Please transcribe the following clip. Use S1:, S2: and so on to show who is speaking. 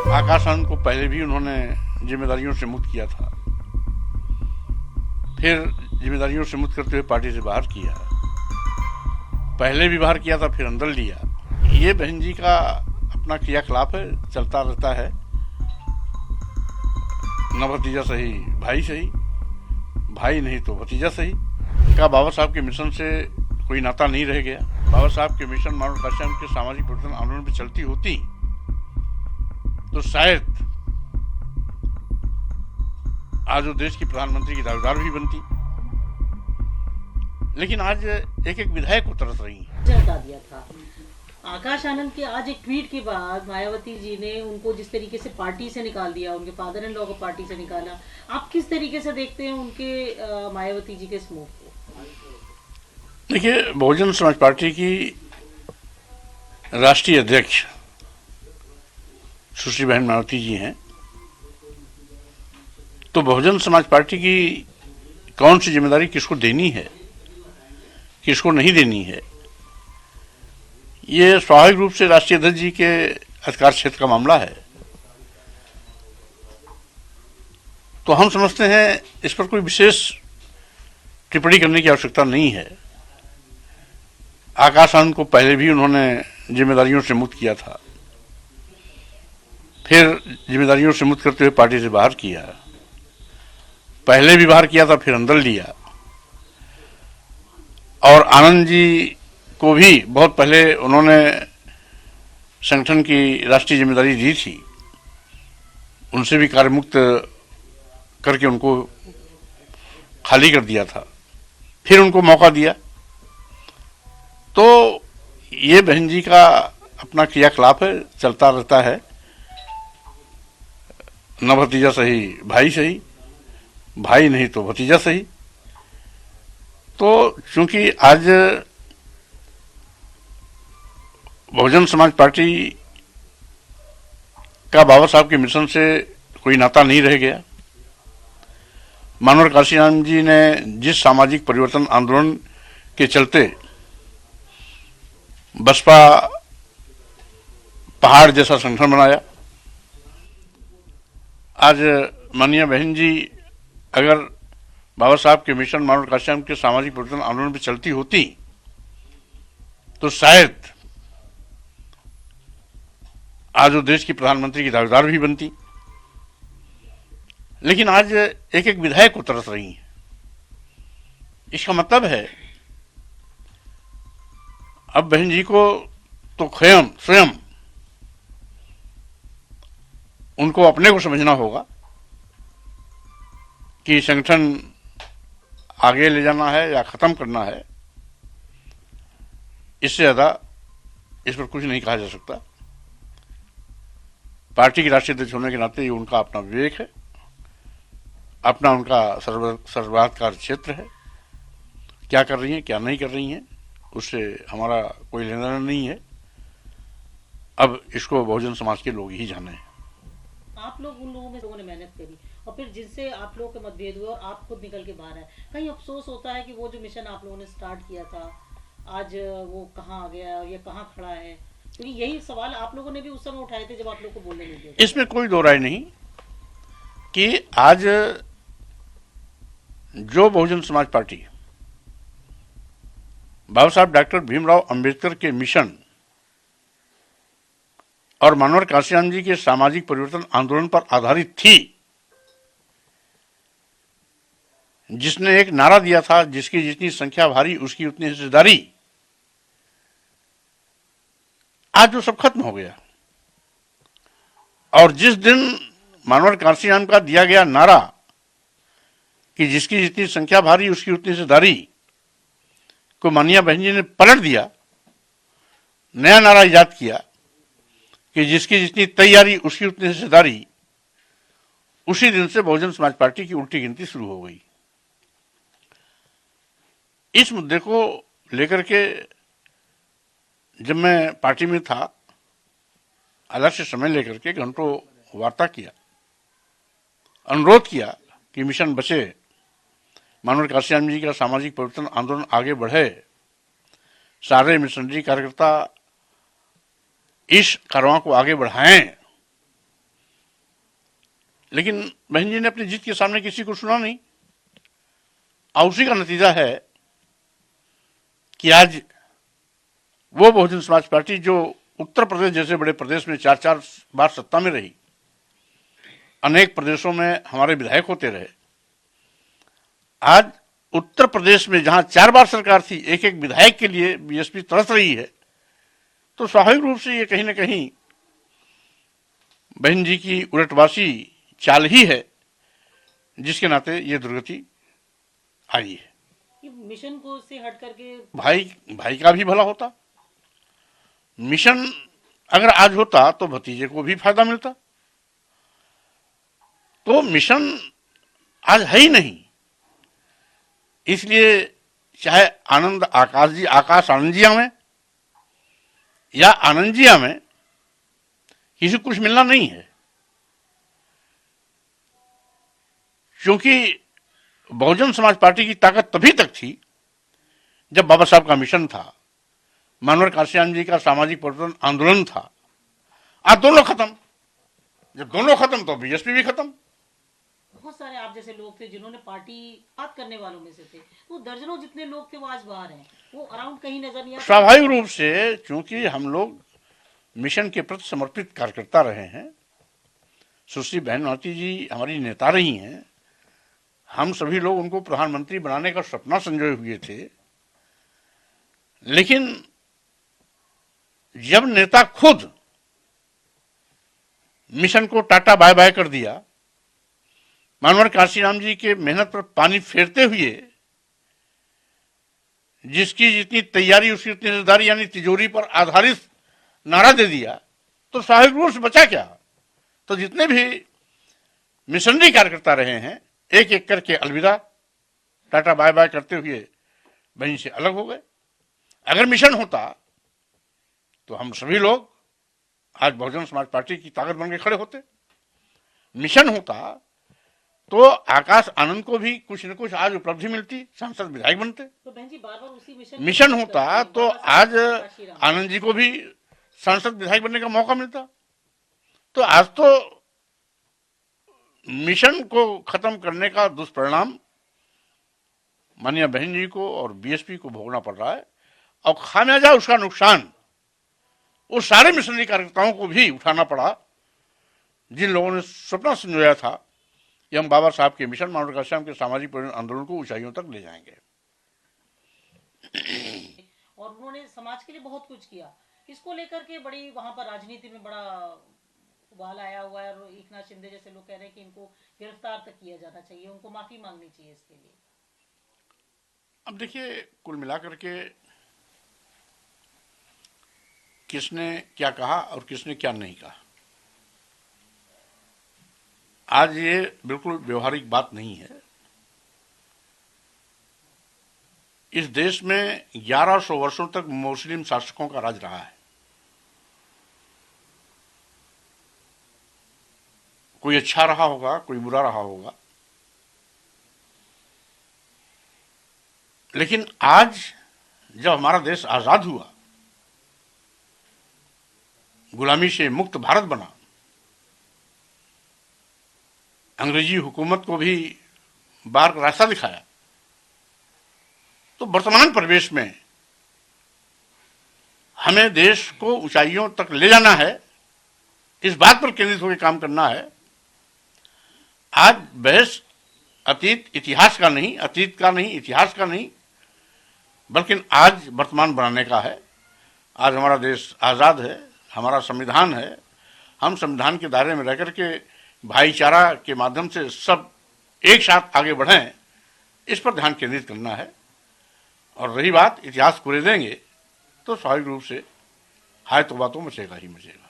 S1: आकाश आनंद को पहले भी उन्होंने जिम्मेदारियों से मुक्त किया था, फिर जिम्मेदारियों से मुक्त करते हुए पार्टी से बाहर किया, पहले भी बाहर किया था, फिर अंदर लिया। ये बहन जी का अपना क्रियाकलाप है, चलता रहता है। न भतीजा सही भाई सही, भाई नहीं तो भतीजा सही। क्या बाबा साहब के मिशन से कोई नाता नहीं रह गया? बाबा साहब के मिशन मानव काश्यप के सामाजिक परिवर्तन आंदोलन पे चलती होती तो शायद आज वो देश की प्रधानमंत्री की दावेदार भी बनती, लेकिन आज एक एक विधायक को तरस रही है।
S2: हटा दिया था आकाश आनंद के आज एक ट्वीट के बाद मायावती जी ने उनको जिस तरीके से पार्टी से निकाल दिया, उनके फादर इन लॉ को पार्टी से निकाला, आप किस तरीके से देखते हैं उनके मायावती जी के इस मूव को?
S1: देखिए, बहुजन समाज पार्टी की राष्ट्रीय अध्यक्ष सुश्री बहन मायावती जी हैं, तो बहुजन समाज पार्टी की कौन सी जिम्मेदारी किसको देनी है, किसको नहीं देनी है, ये स्वाभाविक रूप से राष्ट्रीय अध्यक्ष जी के अधिकार क्षेत्र का मामला है। तो हम समझते हैं इस पर कोई विशेष टिप्पणी करने की आवश्यकता नहीं है। आकाश आनंद को पहले भी उन्होंने जिम्मेदारियों से मुक्त किया था, फिर जिम्मेदारियों से मुक्त करते हुए पार्टी से बाहर किया, पहले भी बाहर किया था, फिर अंदर लिया। और आनंद जी को भी बहुत पहले उन्होंने संगठन की राष्ट्रीय जिम्मेदारी दी थी, उनसे भी कार्य मुक्त करके उनको खाली कर दिया था, फिर उनको मौका दिया। तो ये बहन जी का अपना क्रियाकलाप है, चलता रहता है। न भतीजा सही भाई सही, भाई नहीं तो भतीजा सही। तो चूंकि आज बहुजन समाज पार्टी का बाबा साहब के मिशन से कोई नाता नहीं रह गया। मनोहर काशीराम जी ने जिस सामाजिक परिवर्तन आंदोलन के चलते बसपा पहाड़ जैसा संगठन बनाया, आज माननीय बहन जी अगर बाबा साहब के मिशन मनोहर काशीराम के सामाजिक परिवर्तन आंदोलन पे चलती होती तो शायद आज वो देश की प्रधानमंत्री की दावेदार भी बनती, लेकिन आज एक एक विधायक को तरस रही है। इसका मतलब है अब बहन जी को तो स्वयं उनको अपने को समझना होगा कि संगठन आगे ले जाना है या खत्म करना है। इससे ज्यादा इस पर कुछ नहीं कहा जा सकता। पार्टी के राष्ट्रीय अध्यक्ष होने के नाते ये उनका अपना विवेक है, अपना उनका सर्वाधिकार क्षेत्र है। क्या कर रही हैं, क्या नहीं कर रही हैं, उससे हमारा कोई लेना देना नहीं है। अब इसको बहुजन समाज के लोग ही जाने हैं।
S2: आप लोग उन लोगों ने मेहनत करी और फिर जिनसे आप लोगों के मतभेद हुए और आप खुद निकल के बाहर आए, कहीं अफसोस होता है कि वो जो मिशन आप लोगों ने स्टार्ट किया था आज वो कहाँ आ गया और ये कहाँ खड़ा है? क्योंकि यही सवाल आप लोगों ने भी उस समय उठाए थे जब आप लोग को बोलने नहीं दिया।
S1: इसमें कोई दो राय नहीं कि आज जो बहुजन समाज पार्टी बाबा साहब डॉक्टर भीमराव अंबेडकर के मिशन और मनोहर काशीराम जी के सामाजिक परिवर्तन आंदोलन पर आधारित थी, जिसने एक नारा दिया था, जिसकी जितनी संख्या भारी उसकी उतनी हिस्सेदारी, आज वो सब खत्म हो गया। और जिस दिन मनोहर काशीराम का दिया गया नारा कि जिसकी जितनी संख्या भारी उसकी उतनी हिस्सेदारी को माननीय बहन जी ने पलट दिया, नया नारा इजाद किया कि जिसकी जितनी तैयारी उसकी उतनी हिस्सेदारी, उसी दिन से बहुजन समाज पार्टी की उल्टी गिनती शुरू हो गई। इस मुद्दे को लेकर के जब मैं पार्टी में था, अलग से समय लेकर के घंटों वार्ता किया, अनुरोध किया कि मिशन बचे, मनोहर काशीराम जी का सामाजिक परिवर्तन आंदोलन आगे बढ़े, सारे मिशनरी कार्यकर्ता इस कारवां को आगे बढ़ाएं। लेकिन बहन जी ने अपनी जीत के सामने किसी को सुना नहीं। और उसी का नतीजा है कि आज वो बहुजन समाज पार्टी जो उत्तर प्रदेश जैसे बड़े प्रदेश में 4-4 बार सत्ता में रही, अनेक प्रदेशों में हमारे विधायक होते रहे, आज उत्तर प्रदेश में जहां 4 बार सरकार थी, एक एक विधायक के लिए बीएसपी तरस रही है, तो स्वाभाविक रूप से ये कहीं ना कहीं बहन जी की उलटवासी चाल ही है, जिसके नाते ये दुर्गति आई है।
S2: ये मिशन को से हट करके
S1: भाई का भी भला होता। मिशन अगर आज होता तो भतीजे को भी फायदा मिलता। तो मिशन आज है ही नहीं, इसलिए चाहे आकाश आनंद जी में या आनंद जी में किसी को कुछ मिलना नहीं है, क्योंकि बहुजन समाज पार्टी की ताकत तभी तक थी जब बाबा साहब का मिशन था, मानवर काशियान जी का सामाजिक परिवर्तन आंदोलन था। आज दोनों खत्म, जब दोनों खत्म तो बीएसपी भी खत्म।
S2: बहुत सारे आप जैसे लोग थे जिन्होंने पार्टी बात करने वालों में से थे, वो दर्जनों जितने लोग थे वो आज बाहर हैं, वो अराउंड कहीं नजर नहीं आते।
S1: स्वाभाविक रूप से क्योंकि हम लोग मिशन के प्रति समर्पित कार्यकर्ता रहे हैं, सुश्री बहन मालती जी हमारी नेता रही हैं, हम सभी लोग उनको प्रधानमंत्री बनाने का सपना संजोए हुए थे। लेकिन जब नेता खुद मिशन को टाटा बाय बाय कर दिया, मानवर काशीराम जी के मेहनत पर पानी फेरते हुए जिसकी जितनी तैयारी उसकी उतनी जिम्मेदारी यानी तिजोरी पर आधारित नारा दे दिया, तो स्वाभाविक रूप से बचा क्या? तो जितने भी मिशनरी कार्यकर्ता रहे हैं एक एक करके अलविदा, टाटा बाय बाय करते हुए वहीं से अलग हो गए। अगर मिशन होता तो हम सभी लोग आज बहुजन समाज पार्टी की ताकत बन के खड़े होते। मिशन होता तो आकाश आनंद को भी कुछ न कुछ आज उपलब्धि मिलती, सांसद विधायक बनते।
S2: तो बहन जी बार बार उसी
S1: मिशन होता तो आज आनंद जी को भी सांसद विधायक बनने का मौका मिलता। तो आज तो मिशन को खत्म करने का दुष्परिणाम माननीय बहन जी को और बीएसपी को भोगना पड़ रहा है, और खामियाजा उसका नुकसान उस सारे मिशनरी कार्यकर्ताओं को भी उठाना पड़ा जिन लोगों ने सपना संजोया था कि हम बाबा साहब के मिशन मानव काशियाम के सामाजिक परिवर्तन आंदोलन को ऊंचाइयों तक ले जाएंगे।
S2: और उन्होंने समाज के लिए बहुत कुछ किया। इसको लेकर के बड़ी वहां पर राजनीति में बड़ा उबाल आया हुआ है, और एकनाथ शिंदे जैसे लोग कह रहे हैं कि इनको गिरफ्तार तक किया जाना चाहिए, उनको माफी मांगनी चाहिए इसके लिए।
S1: अब देखिए, कुल मिलाकर के किसने क्या कहा और किसने क्या नहीं कहा, आज ये बिल्कुल व्यवहारिक बात नहीं है। इस देश में 1100 वर्षों तक मुस्लिम शासकों का राज रहा है। कोई अच्छा रहा होगा, कोई बुरा रहा होगा, लेकिन आज जब हमारा देश आजाद हुआ, गुलामी से मुक्त भारत बना, अंग्रेजी हुकूमत को भी बाहर का रास्ता दिखाया, तो वर्तमान परिवेश में हमें देश को ऊंचाइयों तक ले जाना है, इस बात पर केंद्रित होकर काम करना है। आज बहस इतिहास का नहीं, अतीत का नहीं, इतिहास का नहीं, बल्कि आज वर्तमान बनाने का है। आज हमारा देश आज़ाद है, हमारा संविधान है, हम संविधान के दायरे में रह करके भाईचारा के माध्यम से सब एक साथ आगे बढ़ें, इस पर ध्यान केंद्रित करना है। और रही बात इतिहास कुरेदेंगे, तो स्वाभाविक रूप से हाय तौबा तो मचेगा ही मचेगा।